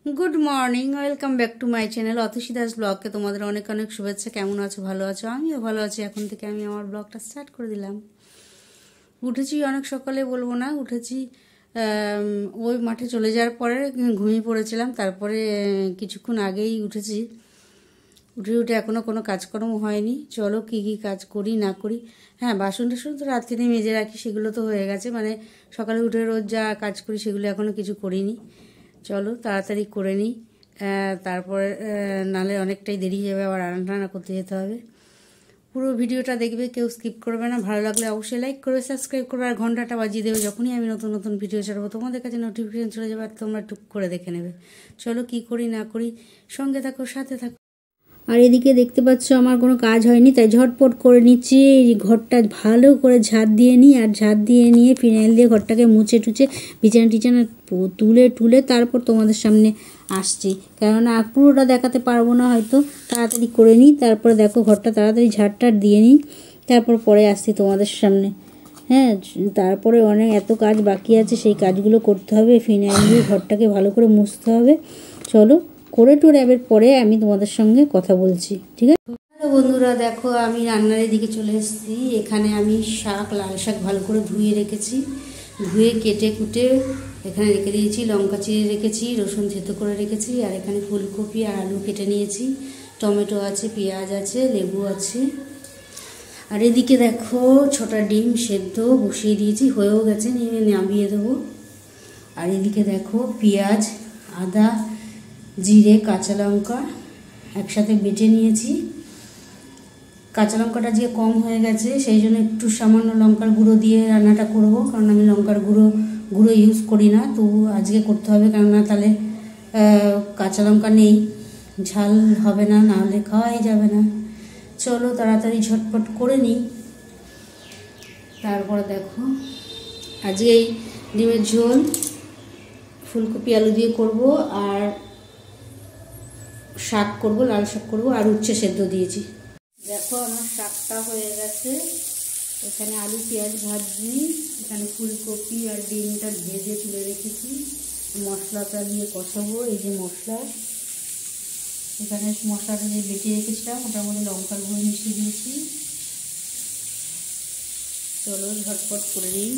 Good morning welcome back to my channel Atasi Das ব্লগকে তোমাদের অনেক অনেক শুভেচ্ছা। কেমন আছো? ভালো আছো? আমিও ভালো আছি। এখন থেকে আমি আমার ব্লগটা স্টার্ট করে দিলাম। উঠেছি অনেক সকালে, বলবো না, উঠেছি ওই মাঠে চলে যাওয়ার পরে ঘুমিয়ে পড়েছিলাম। তারপরে কিছুক্ষণ আগেই উঠেছি। উঠে এখনও কোনো কাজকর্ম হয়নি। চলো কী কী কাজ করি না করি। হ্যাঁ, বাসন টাসন তো রাত্রিতে মেজে রাখি, সেগুলো তো হয়ে গেছে। মানে সকালে উঠে রোজ যা কাজ করি সেগুলো এখনও কিছু করিনি। চলো তাড়াতাড়ি করে নিই, তারপরে নাহলে অনেকটাই দেরি হয়ে যাবে, আবার রান্না করতে যেতে হবে। পুরো ভিডিওটা দেখবে, কেউ স্কিপ করবে না। ভালো লাগলে অবশ্যই লাইক করবে, সাবস্ক্রাইব করবে, আর ঘন্টাটা বাজিয়ে দেবে। যখনই আমি নতুন নতুন ভিডিও ছাড়বো তোমাদের কাছে নোটিফিকেশন চলে যাবে, আর তোমরা টুক করে দেখে নেবে। চলো কী করি না করি, সঙ্গে থাকো, সাথে থাকো। আর এদিকে দেখতে পাচ্ছ আমার কোনো কাজ হয়নি, তাই ঝটপট করে নিচ্ছি। ঘরটা ভালো করে ঝাঁট দিয়ে নিই, আর ঝাঁট দিয়ে নিয়ে ফিনাইল দিয়ে ঘরটাকে মুছে টুচে বিছানা টিছানা তুলে তারপর তোমাদের সামনে আসছি। কেননা পুরোটা দেখাতে পারবো না হয়তো, তাড়াতাড়ি করে নিই। তারপরে দেখো ঘরটা তাড়াতাড়ি ঝাঁটটাট দিয়ে নিই, তারপর পরে আসছি তোমাদের সামনে। হ্যাঁ, তারপরে অনেক এত কাজ বাকি আছে, সেই কাজগুলো করতে হবে। ফিনাইল দিয়ে ঘরটাকে ভালো করে মুছতে হবে। চলো করে টোরে এবার পরে আমি তোমাদের সঙ্গে কথা বলছি, ঠিক আছে? হ্যালো বন্ধুরা, দেখো আমি রান্নার দিকে চলে এসেছি। এখানে আমি লাল শাক ভালো করে ধুয়ে রেখেছি, ধুয়ে কেটে কুটে এখানে রেখে দিয়েছি। লঙ্কা চিড়ে রেখেছি, রসুন থেতো করে রেখেছি, আর এখানে ফুলকপি আর আলু কেটে নিয়েছি। টমেটো আছে, পেঁয়াজ আছে, লেবু আছে। আর এদিকে দেখো ছোটা ডিম সেদ্ধ বসিয়ে দিয়েছি, হয়েও গেছে, নিয়ে নামিয়ে দেবো। আর এদিকে দেখো পেঁয়াজ, আদা, জিরে, কাঁচা লঙ্কা একসাথে বেটে নিয়েছি। কাঁচা লঙ্কাটা যে কম হয়ে গেছে, সেই জন্য একটু সামান্য লঙ্কার গুঁড়ো দিয়ে রান্নাটা করব, কারণ আমি লঙ্কার গুঁড়ো ইউজ করি না। তো আজকে করতে হবে, কেননা তাহলে কাঁচা লঙ্কা নেই, ঝাল হবে না, নাহলে খাওয়াই যাবে না। চলো তাড়াতাড়ি ঝটপট করে নিই। তারপরে দেখো আজকে এই ডিমের ঝোল ফুলকপি আলু দিয়ে করব, আর শাক করব, লাল শাক করব, আর উচ্ছে সেদ্ধ দিয়েছি। দেখো আমার শাকটা হয়ে গেছে। এখানে আলু পেঁয়াজ ভাজি, এখানে ফুলকপি আর ডিমটা ভেজে তুলে রেখেছি। মশলাটা দিয়ে কষাবো। এই যে মশলা, এখানে মশলাটা দিয়ে বেটে রেখেছিলাম, ওটার মধ্যে লঙ্কার গুঁড়ো মিশিয়ে দিয়েছি। চলো ঝটপট করে নিই।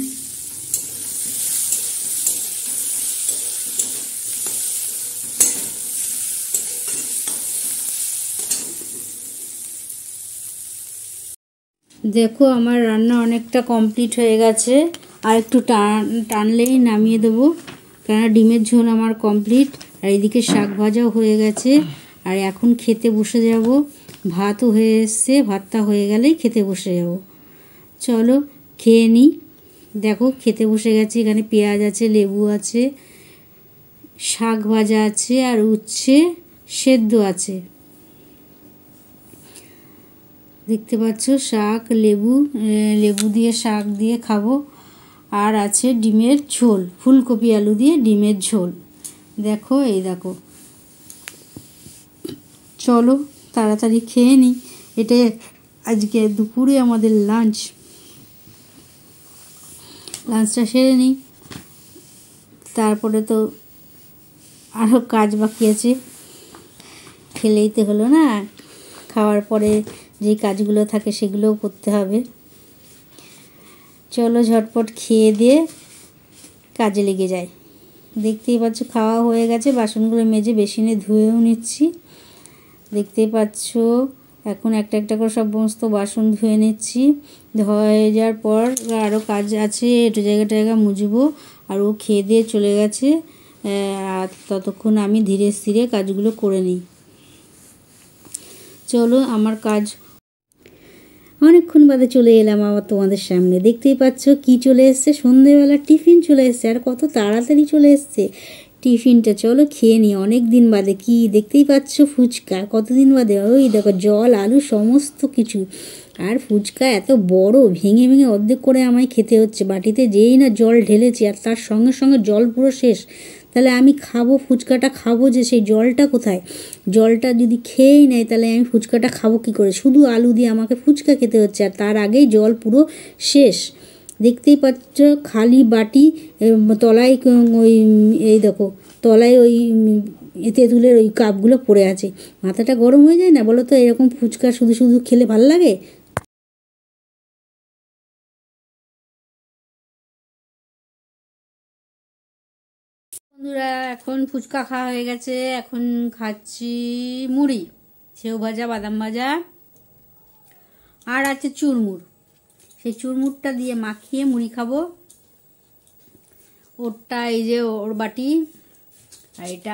দেখো আমার রান্না অনেকটা কমপ্লিট হয়ে গেছে, আর একটু টানলেই নামিয়ে দেবো, কেননা ডিমের ঝোল আমার কমপ্লিট। আর এদিকে শাক ভাজাও হয়ে গেছে, আর এখন খেতে বসে যাব। ভাতও হয়ে এসছে, ভাতটা হয়ে গেলেই খেতে বসে যাব। চলো খেয়ে নিই। দেখো খেতে বসে গেছি। এখানে পেঁয়াজ আছে, লেবু আছে, শাক ভাজা আছে, আর উচ্ছে সেদ্ধ আছে। দেখতে পাচ্ছ শাক, লেবু দিয়ে শাক দিয়ে খাবো। আর আছে ডিমের ঝোল, ফুলকপি আলু দিয়ে ডিমের ঝোল। দেখো এই দেখো। চলো তাড়াতাড়ি খেয়ে নিই। এটাই আজকে দুপুরে আমাদের লাঞ্চটা সেরে নিই। তারপরে তো আরও কাজ বাকি আছে, খেলেই তো হলো না, খাওয়ার পরে যে কাজগুলো থাকে সেগুলোও করতে হবে। চলো ঝটপট খেয়ে দিয়ে কাজে লেগে যাই। দেখতেই পাচ্ছ খাওয়া হয়ে গেছে, বাসনগুলো মেজে বেসিনে ধুয়েও নিচ্ছি। দেখতেই পাচ্ছ এখন একটা একটা করে সমস্ত বাসন ধুয়ে নিচ্ছি। হয়ে যাওয়ার পর আরও কাজ আছে, একটু জায়গা মুছবো। আর ও খেয়ে দিয়ে চলে গেছে, আর ততক্ষণ আমি ধীরে স্থিরে কাজগুলো করে নিই। চলো আমার কাজ অনেকক্ষণ বাদে চলে এলাম আবার তোমাদের সামনে। দেখতেই পাচ্ছ কি চলে এসছে, সন্ধেবেলা টিফিন চলে এসছে, আর কত তাড়াতাড়ি চলে এসছে টিফিনটা। চলো খেয়ে নিই, অনেক দিন বাদে। কি দেখতেই পাচ্ছ ফুচকা, কতদিন বাদে। ওই দেখো জল আলু সমস্ত কিছু, আর ফুচকা এত বড়, ভেঙে ভেঙে অর্ধেক করে আমায় খেতে হচ্ছে। বাটিতে যেই না জল ঢেলেছি, আর তার সঙ্গে সঙ্গে জল পুরো শেষ। তাহলে আমি খাবো ফুচকাটা, খাবো যে সেই জলটা কোথায়? জলটা যদি খেয়েই নেয় তাহলে আমি ফুচকাটা খাবো কী করে? শুধু আলু দিয়ে আমাকে ফুচকা খেতে হচ্ছে, আর তার আগেই জল পুরো শেষ। দেখতেই পাচ্ছ খালি বাটি, তলায় ওই এই দেখো তলায় ওই তেঁতুলের ওই কাপগুলো পড়ে আছে। মাথাটা গরম হয়ে যায় না বলো তো? এরকম ফুচকা শুধু শুধু খেলে ভাল লাগে? বন্ধুরা, এখন ফুচকা খাওয়া হয়ে গেছে, এখন খাচ্ছি মুড়ি, সেও ভাজা, বাদাম ভাজা, আর আছে চুরমুর। সেই চুরমুরটা দিয়ে মাখিয়ে মুড়ি খাবো। ওরটা এই যে ওর বাটি, আর এটা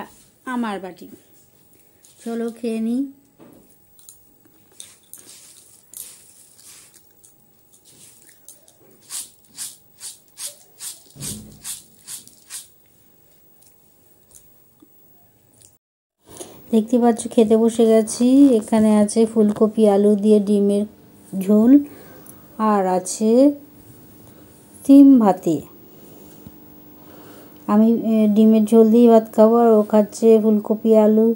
আমার বাটি। চলো খেয়ে নিই। দেখতে পাচ্ছ খেতে বসে গেছি। এখানে আছে ফুলকপি আলু দিয়ে ডিমের ঝোল, আর আছে সিম ভাতে। আমি ডিমের ঝোল দিয়ে ভাত খাবো, আর ও খাচ্ছে ফুলকপি আলু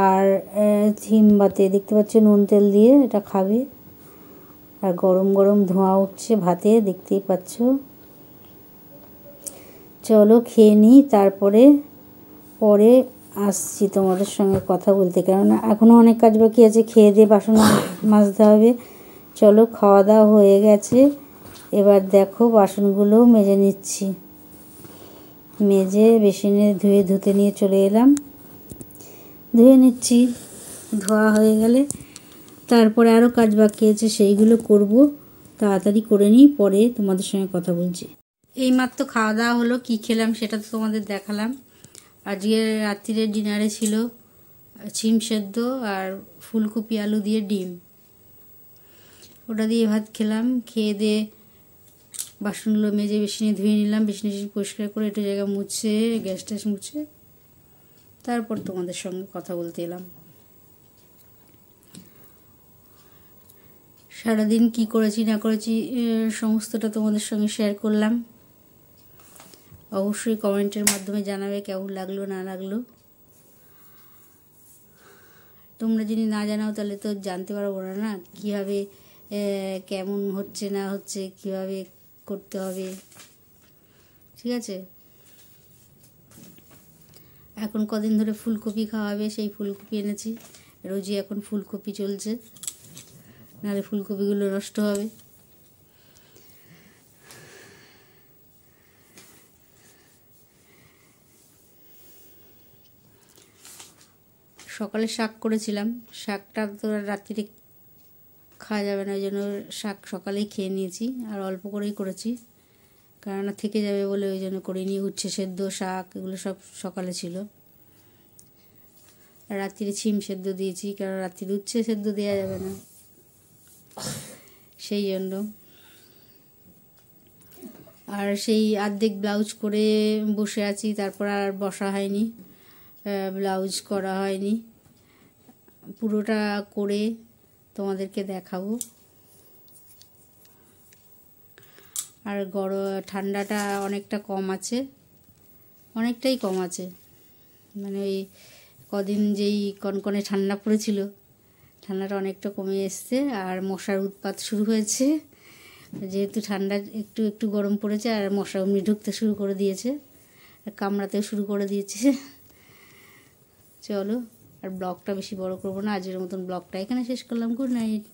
আর সিম ভাতে। দেখতে পাচ্ছ নুন তেল দিয়ে এটা খাবে, আর গরম গরম ধোঁয়া উঠছে ভাতে, দেখতেই পাচ্ছ। চলো খেয়ে নিই, তারপরে পরে আসছি তোমাদের সঙ্গে কথা বলতে, কেননা এখনও অনেক কাজ বাকি আছে। খেয়ে দিয়ে বাসন মাজতে হবে। চলো, খাওয়া দাওয়া হয়ে গেছে, এবার দেখো বাসনগুলোও মেজে নিচ্ছি। মেজে বেসিনে ধুতে নিয়ে চলে এলাম, ধুয়ে নিচ্ছি। ধোয়া হয়ে গেলে তারপরে আরও কাজ বাকি আছে, সেইগুলো করব। তাড়াতাড়ি করে নিই, পরে তোমাদের সঙ্গে কথা বলছি। এইমাত্র খাওয়া দাওয়া হলো, কী খেলাম সেটা তো তোমাদের দেখালাম। আজকে রাত্রিরে ডিনারে ছিল শিম সেদ্ধ আর ফুলকপি আলু দিয়ে ডিম, ওটা দিয়ে ভাত খেলাম। খেয়ে দিয়ে বাসনগুলো মেজে বেসিনে ধুয়ে নিলাম, বেসিনে পরিষ্কার করে একটু জায়গা মুছে, গ্যাস ট্যাস মুছে তারপর তোমাদের সঙ্গে কথা বলতে এলাম। সারাদিন কি করেছি না করেছি সমস্তটা তোমাদের সঙ্গে শেয়ার করলাম। অবশ্যই কমেন্টের মাধ্যমে জানাবে কেমন লাগলো না লাগলো। তোমরা যদি না জানাও তাহলে তো জানতে পারবো না কীভাবে কেমন হচ্ছে না হচ্ছে, কীভাবে করতে হবে। ঠিক আছে, এখন কদিন ধরে ফুলকপি খাওয়াবে, সেই ফুলকপি এনেছি। রোজই এখন ফুলকপি চলছে, নাহলে ফুলকপিগুলো নষ্ট হবে। সকালে শাক করেছিলাম, শাকটা তো রাত্রিরে খাওয়া যাবে না, ওই জন্য শাক সকালেই খেয়ে নিয়েছি, আর অল্প করেই করেছি, কেননা থেকে যাবে বলে ওই জন্য করিনি। উচ্ছে সেদ্ধ, শাক, এগুলো সব সকালে ছিল। আর রাত্রিরে শিম সেদ্ধ দিয়েছি, কারণ রাত্রিরে উচ্ছে সেদ্ধ দেওয়া যাবে না, সেই জন্য। আর সেই অর্ধেক ব্লাউজ করে বসে আছি, তারপর আর বসা হয়নি, ব্লাউজ করা হয়নি। পুরোটা করে তোমাদেরকে দেখাবো। আর ঠান্ডাটা অনেকটা কম আছে, অনেকটাই কম আছে। মানে ওই কদিন যেই কনকনে ঠান্ডা পড়েছিল, ঠান্ডাটা অনেকটা কমে এসছে। আর মশার উৎপাত শুরু হয়েছে, যেহেতু ঠান্ডা একটু একটু গরম পড়েছে, আর মশা এমনি ঢুকতে শুরু করে দিয়েছে, আর কামড়াতেও শুরু করে দিয়েছে। চলো, আর ব্লগটা বেশি বড় করবো না, আজকের মতন ব্লগটা এখানে শেষ করলাম। Good night.